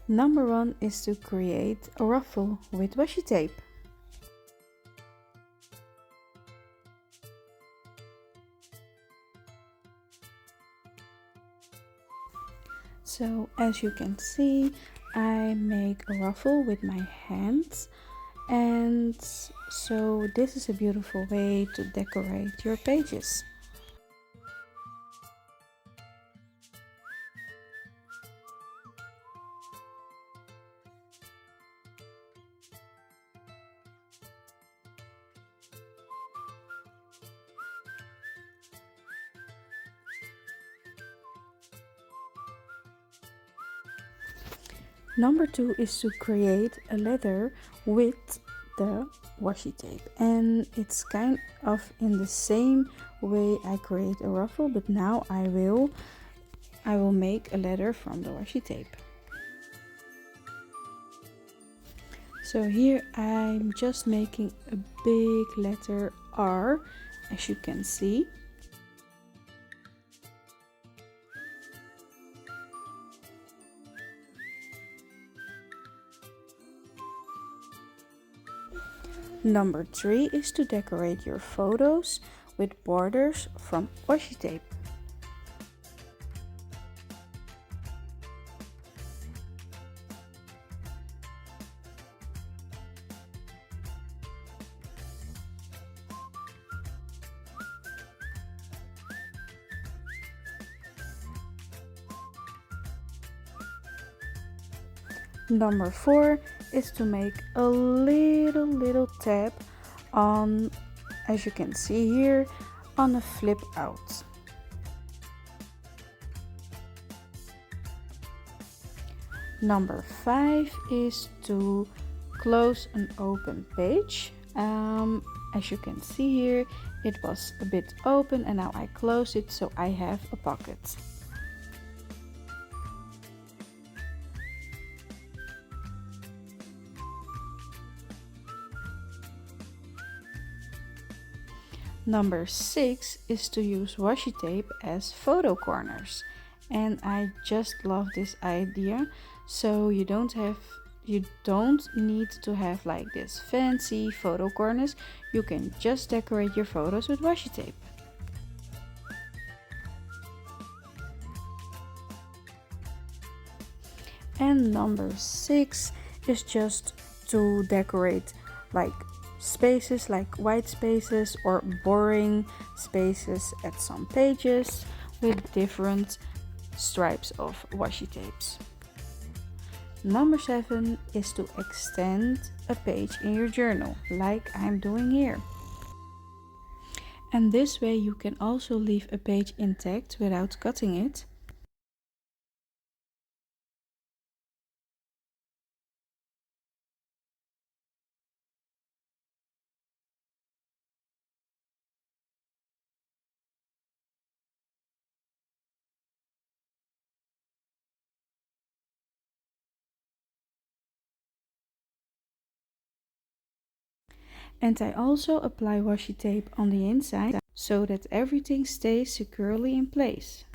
Number 1 is to create a ruffle with washi tape. So as you can see, I make a ruffle with my hands, and so this is a beautiful way to decorate your pages. Number 2 is to create a letter with the washi tape, and it's kind of in the same way I create a ruffle, but now I will make a letter from the washi tape. So here I'm just making a big letter R, as you can see. Number 3 is to decorate your photos with borders from washi tape. Number 4 is to make a little tab on, as you can see here, on a flip out. Number 5 is to close an open page. As you can see here, it was a bit open and now I close it so I have a pocket. Number 6 is to use washi tape as photo corners, and I just love this idea. So you don't need to have like this fancy photo corners. You can just decorate your photos with washi tape. And number 6 is just to decorate like spaces, like white spaces or boring spaces at some pages with different stripes of washi tapes. Number 7 is to extend a page in your journal, like I'm doing here. And this way you can also leave a page intact without cutting it. And I also apply washi tape on the inside so that everything stays securely in place.